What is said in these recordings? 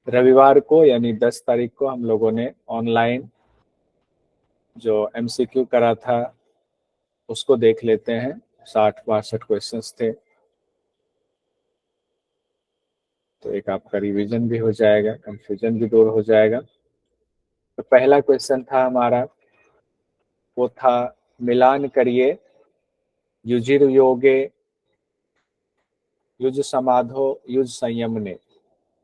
रविवार को यानी 10 तारीख को हम लोगों ने ऑनलाइन जो MCQ करा था उसको देख लेते हैं। 60-62 क्वेश्चंस थे, तो एक आपका रिवीजन भी हो जाएगा, कंफ्यूजन भी दूर हो जाएगा। तो पहला क्वेश्चन था हमारा, वो था मिलान करिए युजिर योगे युज समाधो युज संयमने,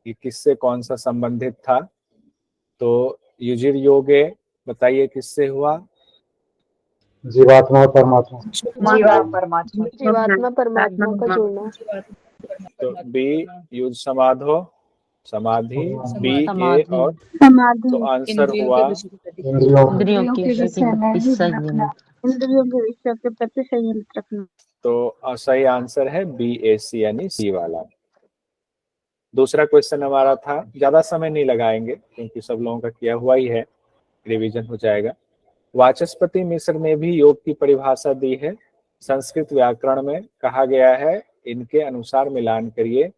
ये किससे कौन सा संबंधित था? तो युजिर योगे बताइए किससे हुआ? जीवात्मा और परमात्मा। जीवात्मा परमात्मा का जुड़ना। तो बी युज समाधो समाधि, बी ए और तो आंसर हुआ इंद्रियों के प्रति संयमित रखना। तो सही आंसर है BAC यानी सी वाला। दूसरा क्वेश्चन हमारा था, ज्यादा समय नहीं लगाएंगे क्योंकि सब लोगों का किया हुआ ही है, रिवीजन हो जाएगा। वाचस्पति मिश्र ने भी योग की परिभाषा दी है, संस्कृत व्याकरण में कहा गया है, इनके अनुसार मिलान करिए।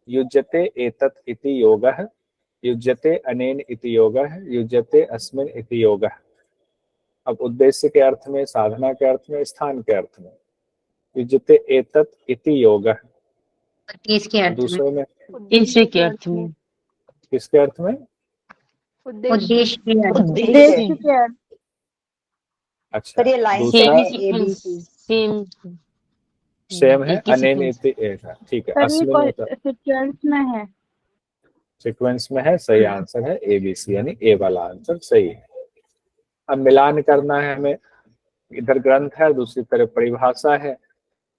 युज्यते एतत् इति योगः, युज्यते अनेन इति योगः, युज्यते अस्मिन् इति योगः। अब उद्देश्य के अर्थ में, साधना के अर्थ में, स्थान के अर्थ में। युज्यते एतत् इति योगः दूसरे में, उद्देश्य के अर्थ में, किसके अर्थ में? उद्देश्य के अर्थ। अच्छा, दूसरा सेम है, अनेन इति एका, ठीक है। अस्मिन् सीक्वेंस में है, सीक्वेंस में है, सही आंसर है ABC यानी ए वाला आंसर सही है। अब मिलान करना है हमें, इधर ग्रंथ है, दूसरी तरफ परिभाषा है,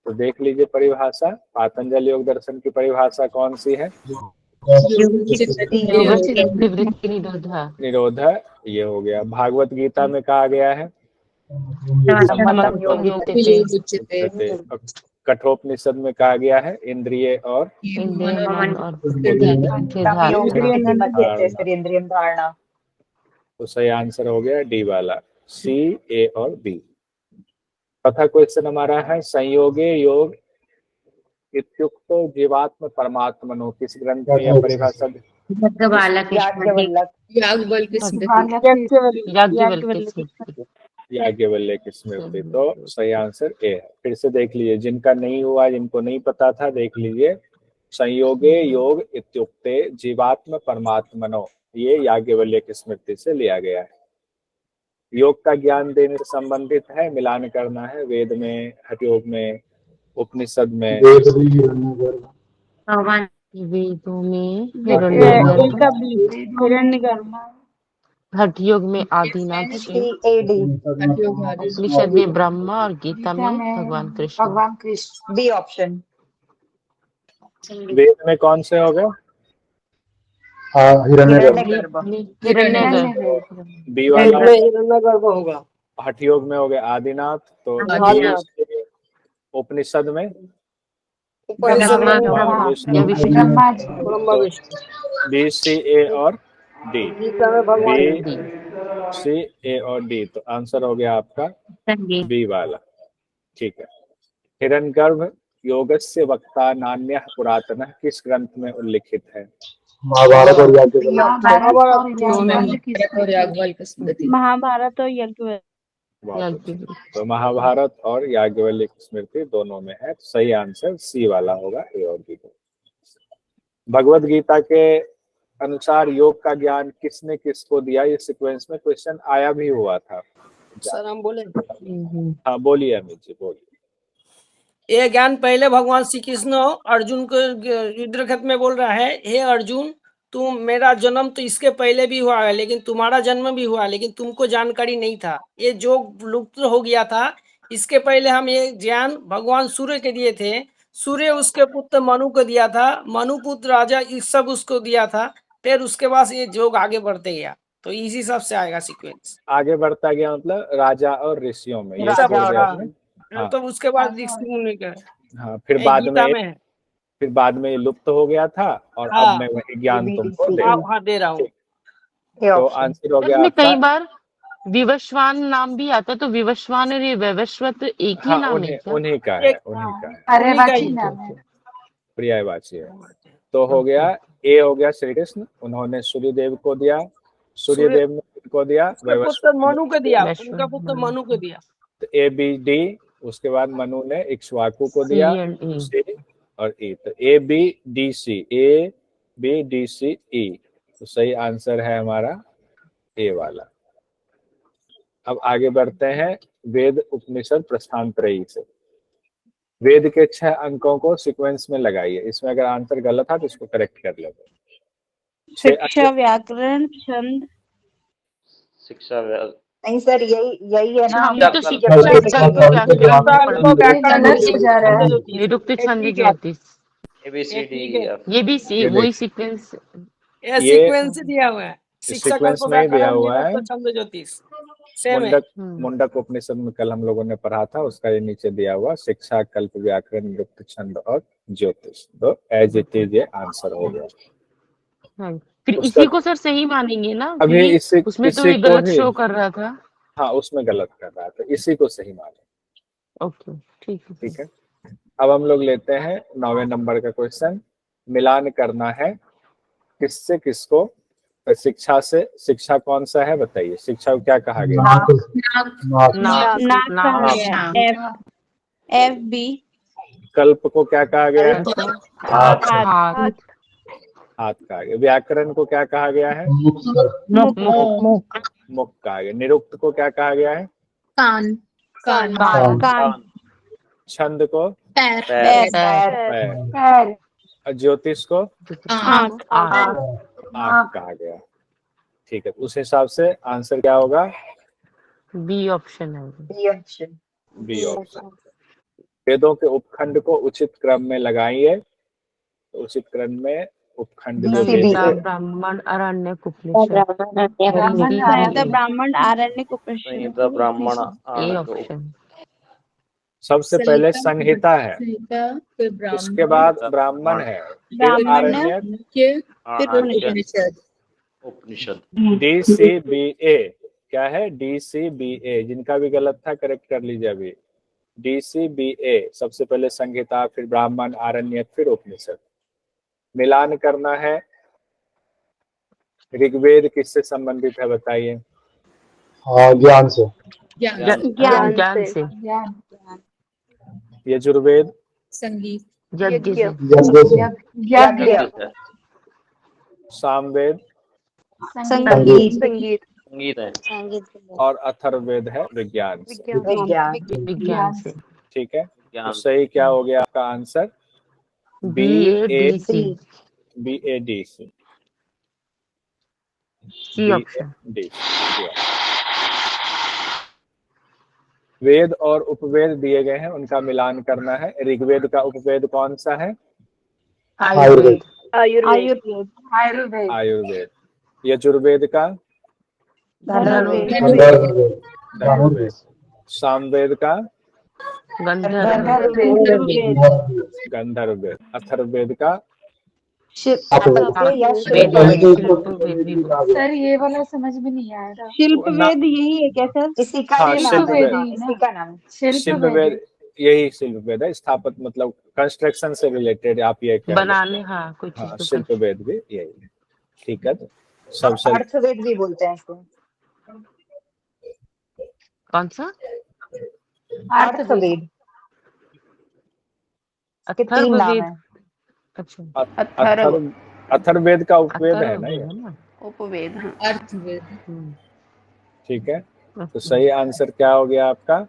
तो देख लीजिए परिभाषा। पातंजल योग दर्शन की परिभाषा कौन सी है? निरोधा, ये हो गया। भागवत गीता में कहा गया है, कठोपनिषद में कहा गया है, इंद्रिय और धारणा। तो सही आंसर हो गया डी वाला, C, A और B। चौथा क्वेश्चन हमारा है, संयोगे योग इत्युक्तो जीवात्म परमात्मनो, किस ग्रंथ में यह परिभाषा? याज्ञवल्क्य की स्मृति। तो सही आंसर ए है। फिर से देख लीजिए, जिनका नहीं हुआ, जिनको नहीं पता था, देख लीजिए। संयोगे योग इत्युक्ते जीवात्म परमात्मनो, ये याज्ञवल्क्य की स्मृति से लिया गया है। योग का ज्ञान देने से संबंधित है, मिलान करना है, वेद में, हठ योग में, उपनिषद में, वेदों में, हठ योग में आदिनाथ शिव, उपनिषद में ब्रह्मा और गीता में भगवान कृष्ण। B option. वेद में कौन से हो गए? हिरण्यगर्भ। बी वाला हिरण्यगर्भ होगा। हठ योग में हो गए आदिनाथ, तो उपनिषद में B, C, A और D। B, C, A और D, तो आंसर हो गया आपका बी वाला, ठीक है। हिरण्यगर्भ योगस्य वक्ता नान्यः पुरातनः किस ग्रंथ में उल्लिखित है? महाभारत और महाभारत और याज्ञवल्क्य। तो महाभारत और याज्ञवल्क्य स्मृति दोनों में है, तो सही आंसर सी वाला होगा, ए और बी। भगवत गीता के अनुसार योग का ज्ञान किसने किसको दिया? ये सीक्वेंस में क्वेश्चन आया भी हुआ था। सर हम बोले? हाँ बोलिए अमित जी, बोलिए। ये ज्ञान पहले भगवान श्री कृष्ण अर्जुन को युद्धक्षेत्र में बोल रहा है, हे अर्जुन, तुम, मेरा जन्म तो इसके पहले भी हुआ है, लेकिन तुम्हारा जन्म भी हुआ, लेकिन तुमको जानकारी नहीं था। ये जो लुप्त हो गया था, इसके पहले हम ये ज्ञान भगवान सूर्य के दिए थे, सूर्य उसके पुत्र मनु को दिया था, मनु पुत्र राजा इस सब उसको दिया था, फिर उसके बाद ये योग आगे बढ़ते गया। तो इसी सब से आएगा सीक्वेंस, आगे बढ़ता गया, मतलब राजा और ऋषियों में, ये हाँ। तो उसके बाद ऋषि मुनि का, हाँ, फिर बाद में लुप्त हो गया था, और अब मैं वही ज्ञान तुमको दे रहा हूँ। तो आंसर हो गया आपका। कई बार विवस्वान नाम भी आता है, तो विवस्वान और ये वैवस्वत एक ही नाम है? उन्हीं का है, उन्हीं का है, पर्यायवाची है। तो हो गया ए हो गया श्री कृष्ण, उन्होंने सूर्यदेव को दिया, सूर्यदेव ने को दिया, उसके पुत्र मनु को दिया, वैश्व- उनका पुत्र मनु को दिया। तो ए बी डी, उसके बाद मनु ने इक्ष्वाकु को दिया, C and E। सी और ई। तो A B D C, A B D C E, तो सही आंसर है हमारा ए वाला। अब आगे बढ़ते हैं वेद उपनिषद प्रस्थानत्रयी से। वेद के 6 अंकों को सीक्वेंस में लगाइए। इसमें अगर आंसर गलत था तो इसको करेक्ट कर लेंगे। शिक्षा, व्याकरण, छंद। शिक्षा नहीं सर, यही है ना। ये तो शिक्षा निरुक्त छंद ज्योतिष, ये भी वही सीक्वेंस। ये सीक्वेंस दिया हुआ है, शिक्षा सीक्वेंस कल्प में ही दिया व्याकरण हुआ है। निरुक्त छंद ज्योतिष सेम है। मुंडक उपनिषद में कल हम लोगों ने पढ़ा था, उसका ये नीचे दिया हुआ शिक्षा, कल्प, व्याकरण, निरुक्त छंद और ज्योतिष। तो एज इट इज ये आंसर हो गया। हाँ, फिर उसका- इसी को सर सही मानेंगे ना? अभी क्योंकि इसी उसमें तो इसी ये को गलत ही- शो कर रहा था। हाँ, उसमें गलत कर रहा था, इसी को सही माने। ओके, ठीक है। ठीक है, अब हम लोग लेते हैं 9वें नंबर का क्वेश्चन। मिलान करना है किससे किसको? तो शिक्षा से, शिक्षा कौन सा है बताइए? शिक्षा को क्या कहा गया? नाक नाक, नाक नाक, कहा गया, एफ बी। कल्प को क्या कहा गया है? हाथ हाथ, हाथ कहा गया। व्याकरण को क्या कहा गया है? मुख सर मुख कहा गया। निरुक्त को क्या कहा गया है? कान। कान छंद को पैर। पैर। और ज्योतिष को आँख। आँख कहा गया। ठीक है, उस हिसाब से आंसर क्या होगा? बी ऑप्शन है। B option. वेदों के उपखंड को उचित क्रम में लगाइए। तो उचित क्रम में उपखंड जो संहिता, वेद ब्राह्मण, अरण्यक, उपनिषद, ब्राह्मण, आरण्यक, उपनिषद। संहिता, ब्राह्मण, ए ऑप्शन। सबसे पहले संहिता है, उसके बाद ब्राह्मण है, फिर ब्राह्मण है, आरण्यक, उपनिषद। डी सी बी ए। क्या है? डी सी बी ए। जिनका भी गलत था करेक्ट कर लीजिए अभी। डी सी बी ए, सबसे पहले संहिता, फिर ब्राह्मण, आरण्यक, फिर उपनिषद। मिलान करना है। ऋग्वेद किससे संबंधित है बताइए? ज्ञान से। ज्ञान से। यजुर्वेद यज्ञ से। सामवेद संगीत संगीत है। और अथर्ववेद है विज्ञान से। विज्ञान से। ठीक है, ज्ञान तो सही क्या हो गया आपका answer? B A D C, B A D C, C option. D. Veda और उपवेद दिए गए हैं, उनका मिलान करना है। ऋग्वेद का उपवेद कौन सा है? आयुर्वेद। आयुर्वेद। यजुर्वेद का? धनुर्वेद। सामवेद का? गंधर्व। गंधर्ववेद। अथर्ववेद का? सर ये वाला समझ में नहीं आ रहा। शिल्प वेद यही है क्या सर? इसी का हाँ, नाम शिल्प है, वेद। इसी का नाम है। शिल्प वेद, यही शिल्प वेद है। स्थापत मतलब कंस्ट्रक्शन से रिलेटेड आप ये क्या? बनाने, हाँ, कोई हाँ, चीज शिल्प वेद भी यही है। ठीक है, तो सबसे अर्थवेद भी बोलते हैं इसको। कौन सा? अर्थवेद के 3 नाम अथर्ववेद। है। अच्छा, अथर्ववेद का उपवेद है ना ये? अथर्ववेद है ना? उपवेद। हम्म, ठीक है, तो सही आंसर क्या हो गया आपका?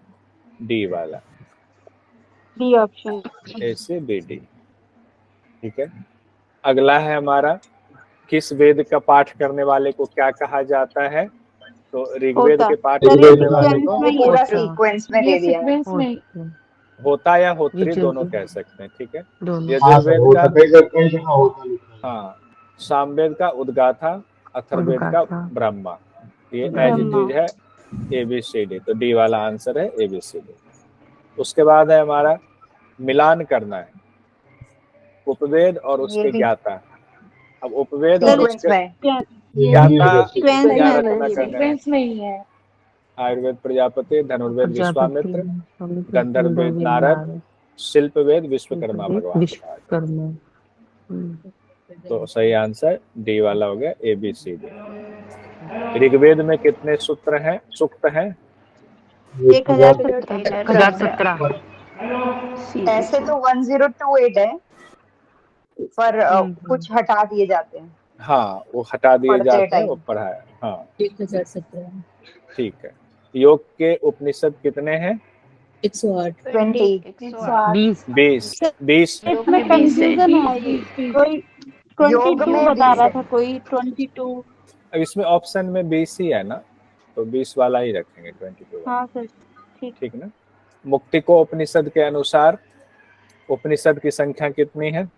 डी वाला, डी ऑप्शन। ए से बी डी। ठीक है, अगला है हमारा, किस वेद का पाठ करने वाले को क्या कहा जाता है? तो ऋग्वेद के पाठ करने वाले को पूरा सीक्वेंस में दे दिया है। सीक्वेंस में होता या होत्री यजुर्वेद। दोनों कह सकते हैं। ठीक है, दोनों। यजुर्वेद का, होता हाँ, सामवेद का उद्गाथा, अथर्ववेद का उद्गाथा। ब्रह्मा। ये एज इट इज है ABCD। तो डी वाला आंसर है ABCD। उसके बाद है हमारा मिलान करना है उपवेद और उसके ज्ञाता। अब उपवेद और उसके ज्ञाता क्या रचना करना है? सीक्वेंस में ही है। आयुर्वेद प्रजापति, धनुर्वेद विश्वामित्र, गंधर्ववेद नारद, शिल्पवेद विश्वकर्मा भगवान। विश्वकर्मा। तो सही आंसर डी वाला हो गया, A B C D. Rigveda में कितने सूत्र हैं, सूक्त हैं? 1017। ऐसे तो 1028 है, पर कुछ हटा दिए जाते हैं। हाँ, वो हटा दिए पढ़ते जाते हैं, टाइम। वो पढ़ाया। हाँ 1017 ठीक है। योग के उपनिषद कितने हैं? 108 20 20। 20। इसमें कंफ्यूजन है, कोई योग 22 में बता 20 रहा है। था, कोई 22। अब इसमें ऑप्शन में 20 ही है ना, तो 20 वाला ही रखेंगे, 22 वाला। हाँ सर, ठीक। ठीक ना। मुक्तिको उपनिषद के अनुसार उपनिषद की संख्या कितनी है?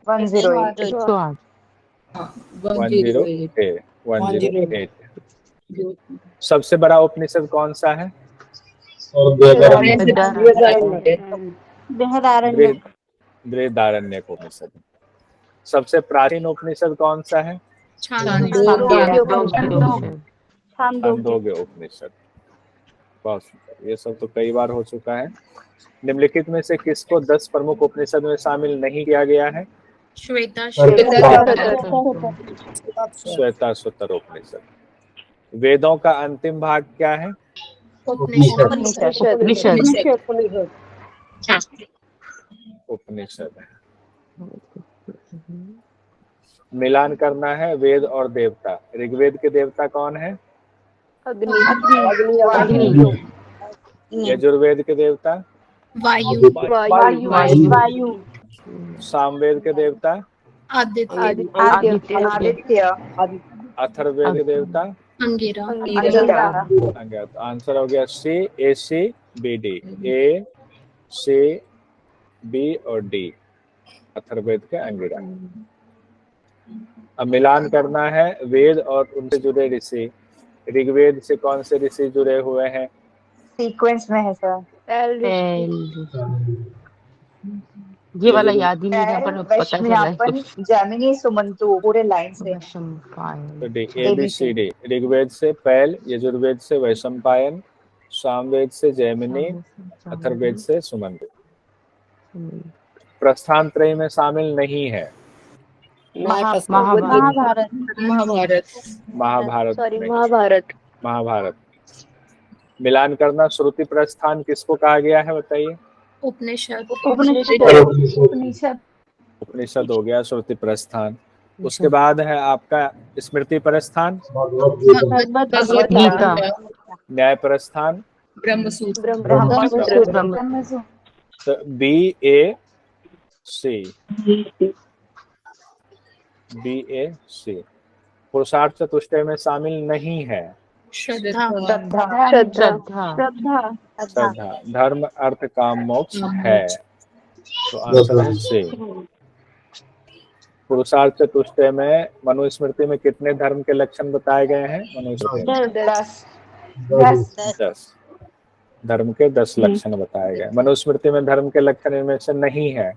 108। 108। 108। सबसे बड़ा उपनिषद कौन सा है? और बृहदारण्य। बृहदारण्य। बृहदारण्यक उपनिषद। सबसे प्राचीन उपनिषद कौन सा है? छांदोग्य उपनिषद। बहुत सुंदर, ये सब तो कई बार हो चुका है। निम्नलिखित में से किसको 10 प्रमुख उपनिषद में शामिल नहीं किया गया है? श्वेताश्वतर उपनिषद। वेदों का अंतिम भाग क्या है? उपनिषद है। मिलान करना है वेद और देवता। ऋग्वेद के देवता कौन है? अग्नि। यजुर्वेद के देवता? वायु वायु। सामवेद के देवता? आदित्य। अथर्ववेद के देवता? अंगिरा अंगिरा। तो आंसर हो गया सी, ए सी बी डी। ए सी बी और डी, अथर्ववेद के अंगिरा। अब मिलान करना है वेद और उनसे जुड़े ऋषि। ऋग्वेद से कौन से ऋषि जुड़े हुए हैं? सीक्वेंस में है सर। ये वाला याद ही नहीं था, पर पता चला है वैश्म्यापन, जैमिनी, सुमंतु, पूरे लाइन से। तो D, A B C D. Rigveda से पैल, यजुर्वेद से वैशंपायन, सामवेद से जैमिनी, अथर्ववेद से सुमंतु। प्रस्थान त्रय में शामिल नहीं है। महाभारत। मिलान करना, श्रुति प्रस्थान किसको कहा गया है बताइए? उपनिषद उपनिषद हो गया श्रुति प्रस्थान। उसके बाद है आपका स्मृति प्रस्थान, न्याय प्रस्थान, ब्रह्मसूत्र तो बी ए सी। पुरुषार्थ चतुष्टय में शामिल नहीं है। श्रद्धा धर्म अर्थ काम मोक्ष है, तो आंसर है सी। पुरुषार्थ चतुष्टय में मनुस्मृति में कितने धर्म के लक्षण बताए गए हैं? मनुस्मृति में 10 धर्म के 10 लक्षण बताए गए। मनुस्मृति में धर्म के लक्षण इनमें से नहीं है।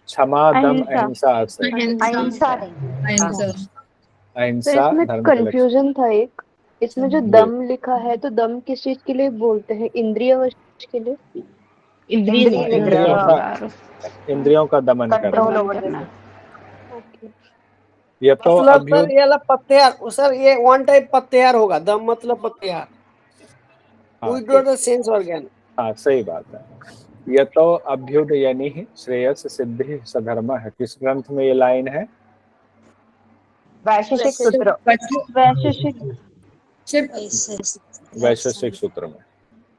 क्षमा, दम, अहिंसा, अहिंसा धर्म के कंफ्यूजन था एक। इसमें जो दम लिखा है, तो दम किस चीज के लिए बोलते हैं? इंद्रिय वश के लिए? इंद्रियों का दमन करना। ये तो सर ये वाला पत्तेहार सर, ये वन टाइप पत्तेहार होगा। दम मतलब पत्तेहार। Withdraw the sense organ. हाँ सही बात है। यह तो अभ्युदयनि श्रेयस सिद्धि सधर्म है। किस ग्रंथ में ये लाइन है? वैशेषिक सूत्र। वैशेषिक सूत्र में।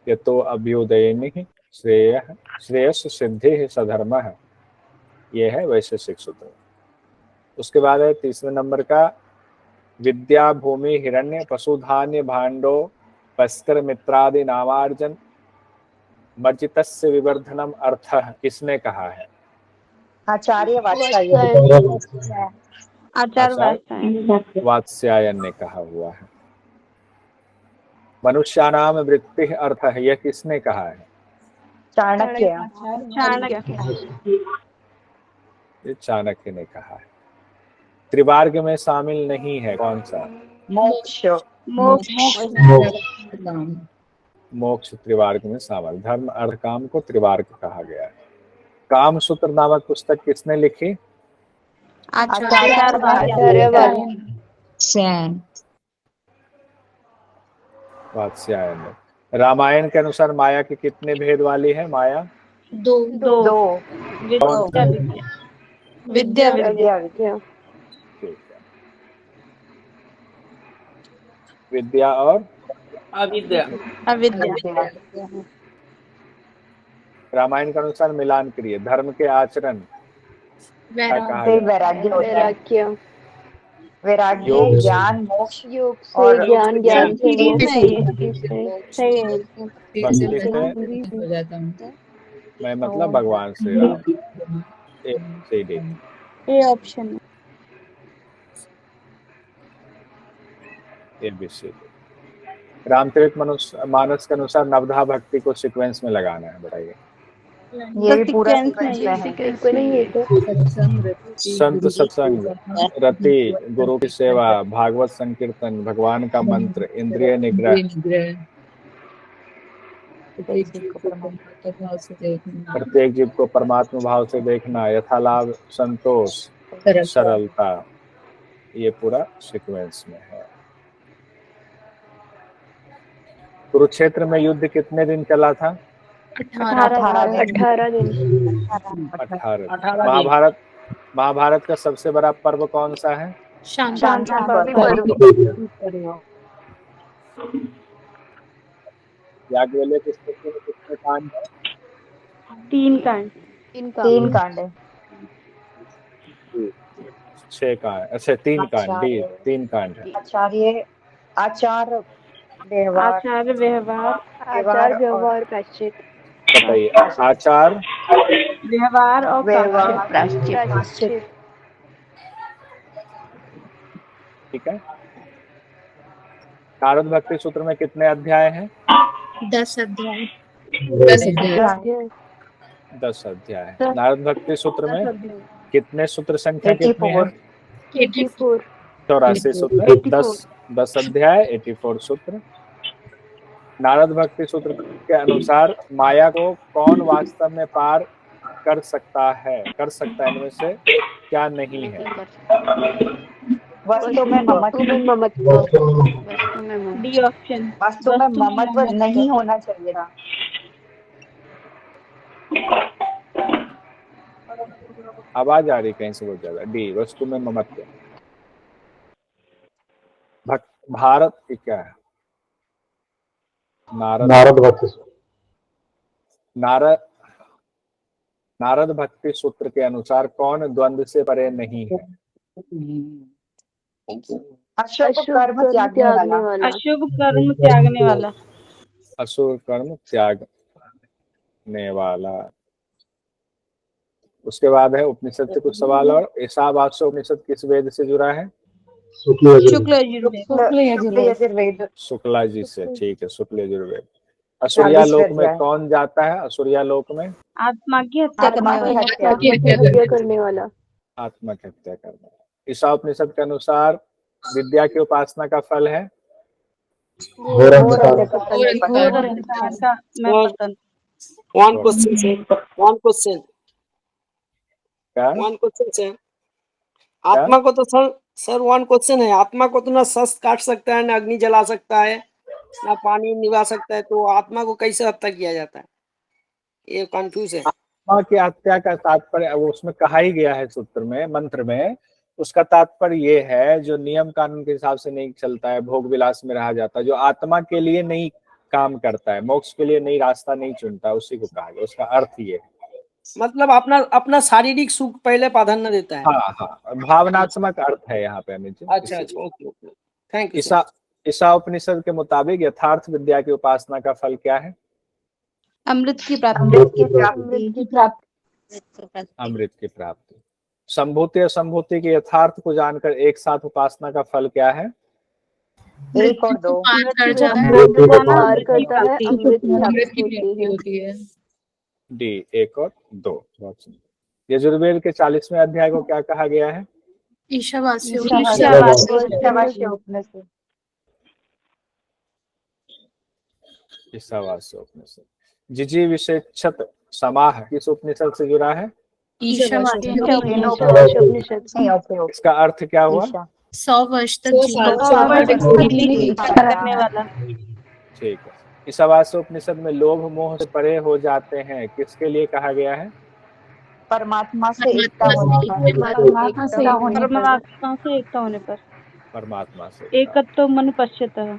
ये तो अभ्युदयनि श्रेयस सिद्धि सधर्म है, ये है वैशेषिक सूत्र। उसके बाद है तीसरे नंबर का, विद्या भूमि हिरण्य पशुधान्य भांडो पस्कर मित्रादि नामार्जन मर्जितस्य विवर्धनम अर्थ किसने कहा है? आचार्य वात्स्यायन ने कहा हुआ है। मनुष्यानाम वृत्ति अर्थ है, यह किसने कहा है? चाणक्य। ये चाणक्य ने कहा है। त्रिवार्ग में शामिल नहीं है, कौन सा? मोक्ष त्रिवार्ग में शामिल। धर्म अर्थ काम को त्रिवार्ग कहा गया है। काम सूत्र नामक पुस्तक किसने लिखी? आचार्यवायन। वात्स्यायन। रामायण के अनुसार माया के कितने भेद वाली है माया? 2 दो। विद्या विद्या विद्या विद्या। ठीक है। विद्या और अविद्या। अविद्या रामायण के अनुसार मिलान करिए। धर्म के आचरण क्या कहा से गया? वैराग्य होता है। वैराग्य। वैराग्य योग से- ज्ञान मोक्ष योग से और ज्ञान, ज्ञान से भक्ति मोक्ष, से- भक्ति से सही है भक्ति से मैं मतलब भगवान श्री राम। ABCD। ये ऑप्शन है। ABCD। रामचरित मानस के अनुसार नवधा भक्ति को सीक्वेंस में लगाना है, बताइए। ये भी पूरा सीक्वेंस सीक्वेंस में है। सीक्वेंस में नहीं है तो संत सत्संग, रति, गुरु की सेवा, भागवत संकीर्तन, भगवान का मंत्र, इंद्रिय निग्रह, प्रत्येक जीव को परमात्मा भाव से देखना, यथालाभ, संतोष, सरलता, ये पूरा सीक्वेंस में है। कुरुक्षेत्र में युद्ध कितने दिन चला था? 18 दिन। 18। महाभारत का सबसे बड़ा पर्व कौन सा है? शांति याज्ञवल्क्य के स्तुति में कितने कांड है? 3 कांड। 3 कांड है। 6 कांड, अच्छा 3 कांड, 3 कांड है। आचार व्यवहार। आचार व्यवहार आचार व्यवहार प्रायश्चित। बताइए। आचार व्यवहार और प्रायश्चित। प्रायश्चित। ठीक है। नारद भक्ति सूत्र में कितने अध्याय हैं? 10 अध्याय। 10 अध्याय। नारद भक्ति सूत्र में कितने सूत्र संख्या कितनी है? 84। 84 सूत्र। 10 अध्याय, 84 सूत्र। नारद भक्ति सूत्र के अनुसार माया को कौन वास्तव में पार कर सकता है? इनमें से क्या नहीं है? वस्तु में ममत्व। D option. वस्तु में ममत्व नहीं होना चाहिए था। आवाज आ रही कहीं से बहुत ज्यादा। डी, वस्तु में ममत्व। भारत की क्या है? नारद भक्ति नारद भक्ति सूत्र के अनुसार कौन द्वंद्व से परे नहीं है? अशुभ कर्म त्यागने वाला। अशुभ कर्म त्यागने वाला। अशुभ कर्म त्यागने वाला। उसके बाद है उपनिषद से कुछ सवाल। और ईशावास्य उपनिषद किस वेद से जुड़ा है? शुक्ल यजुर्वेद। शुक्ला जी से। ठीक है, शुक्ल यजुर्वेद। असुरिया लोक में कौन जाता है? असुरिया लोक में आत्मा की हत्या करने वाला। हत्या करने वाला। आत्मा की हत्या करना। ईशा उपनिषद के अनुसार विद्या की उपासना का फल है? घोर अंधकार। घोर अंधकार का मैं पतन। वन क्वेश्चन क्या? है। आत्मा को तो सर वन क्वेश्चन है। आत्मा को तो ना शस्त्र काट सकता है, ना अग्नि जला सकता है, ना पानी निभा सकता है, तो आत्मा को कैसे हत्या किया जाता है? ये कंफ्यूज है। आत्मा की हत्या का तात्पर्य वो उसमें कहा ही गया है सूत्र में, मंत्र में। उसका तात्पर्य ये है जो नियम कानून के हिसाब से नहीं चलता है, भोग विलास में रहा जाता है, जो आत्मा के लिए नहीं काम करता है, मोक्ष के लिए नई रास्ता नहीं चुनता, उसी को कहा गया। उसका अर्थ ये है, मतलब अपना शारीरिक सुख पहले प्राधान्य देता है। हाँ, भावनात्मक अर्थ है यहाँ पे अमित जी। अच्छा, ओके, थैंक यू। ईशा उपनिषद के मुताबिक यथार्थ विद्या की उपासना का फल क्या है? अमृत की प्राप्ति। अमृत की प्राप्ति। संभूति असंभूति के यथार्थ को जानकर एक साथ उपासना का फल क्या है? 1 और 2। पार कर जाना है। पार करता है, अमृत की प्राप्ति होती है। डी, 1 और 2। यजुर्वेद के 40वें अध्याय को क्या कहा गया है? ईशावास्य उपनिषद। ईशावास्य उपनिषद। जिजी विशेषत समाह किस उपनिषद से जुड़ा है? ईशावास्य ईशावास्योपनिषद नहीं, ओके ओके। इसका अर्थ क्या हुआ? ईशा 100 वर्ष तक 100 जीवन करने वाला। ठीक है। ईशावास्योपनिषद में लोभ मोह से परे हो जाते हैं, किसके लिए कहा गया है? परमात्मा से एकता परमात्मा से होने एकता होने पर परमात्मा से। एकत्व मन पश्यतः।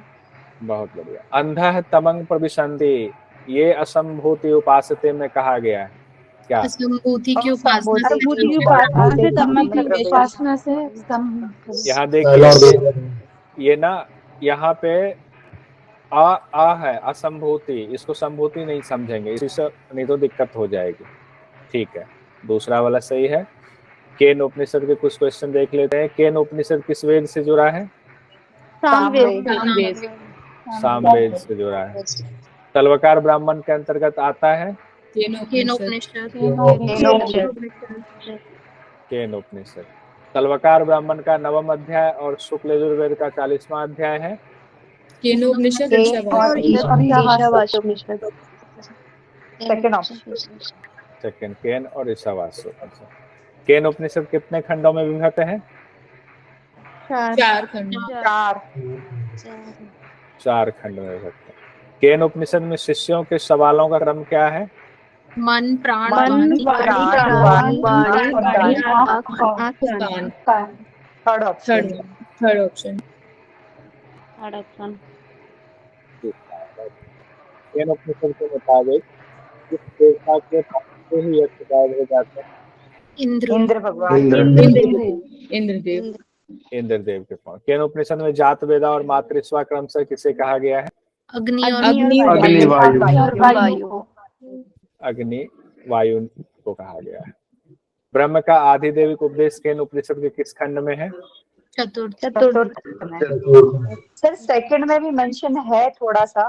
बहुत बढ़िया। अंधः तमंग प्रविशन्ति, ये असंभूति उपासते में कहा गया है क्या? असंभूति की उपासना से अनुभूति की उपासना से तमन प्रवेश। उपासना से यहाँ पहला और देखिए, दूसरा। ये ना यहाँ पे आ है असंभूति, इसको संभूति नहीं समझेंगे, इसी से नहीं तो दिक्कत हो जाएगी। ठीक है, दूसरा वाला सही है। केन उपनिषद के कुछ क्वेश्चन देख लेते हैं। केन उपनिषद किस वेद से जुड़ा है? सामवेद। सामवेद से जुड़ा है। तलवकार ब्राह्मण के अंतर्गत आता है केनोपनिषद। केन उपनिषद। तलवकार ब्राह्मण का 9वां अध्याय और शुक्ल यजुर्वेद का 40वां अध्याय है। केनोपनिषद और Ishavasyopanishad. Second option. Second Kena और ईशावास्योपनिषद। केन उपनिषद कितने खंडों में विभक्त है? 4 खंड। 4 खंड में विभक्त है। केन उपनिषद में शिष्यों के सवालों का क्रम क्या है? मन प्राण थर्ड ऑप्शन। केन उपनिषद के मुताबिक इस देवता के पास से ही यज्ञ गायब हो जाते हैं। इंद्र भगवान। इंद्रदेव के पास। केन उपनिषद में जात वेदा और मातृस्वा क्रम से किसे कहा गया है? अग्नि और अग्नि वायु। अग्नि वायु को कहा गया है। ब्रह्म का आधिदेविक उपदेश केन उपनिषद के किस खंड में है? चतुर्थ। सर सेकंड में भी मेंशन है थोड़ा सा,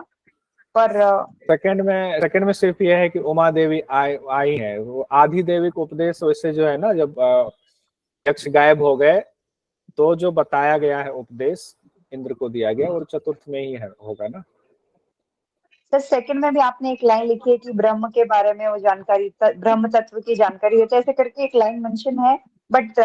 पर सेकंड में सिर्फ यह है कि उमा देवी आई है। वो आधिदेविक उपदेश वैसे जो है ना, जब यक्ष गायब हो गए तो जो बताया गया है उपदेश इंद्र को दिया गया, और चतुर्थ में ही है, होगा ना। सर सेकंड में भी आपने एक लाइन लिखी है कि ब्रह्म के बारे में वो जानकारी, ब्रह्म तत्व की जानकारी है, तो ऐसे करके एक लाइन मेंशन है, बट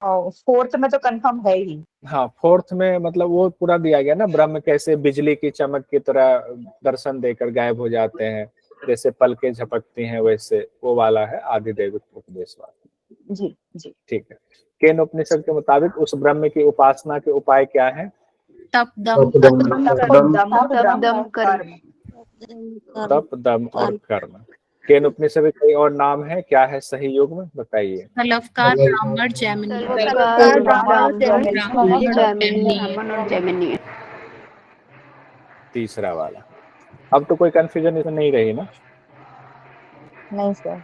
फोर्थ में तो कंफर्म है ही। हाँ, फोर्थ में मतलब वो पूरा दिया गया ना, ब्रह्म कैसे बिजली की चमक की तरह दर्शन देकर गायब हो जाते हैं, जैसे पलकें झपकती हैं, वैसे वो वाला है आधिदेविक उपदेश वाला। जी जी ठीक है। केन उपनिषद के मुताबिक उस ब्रह्म की उपासना के उपाय क्या है? तप दम तप दम और कर्म। केन उपनिषद के कई और नाम है, क्या है सही योग में बताइए? अलवकार ब्राह्मण जैमिनी। तीसरा वाला। अब तो कोई कंफ्यूजन इसमें नहीं रही ना? नहीं सर।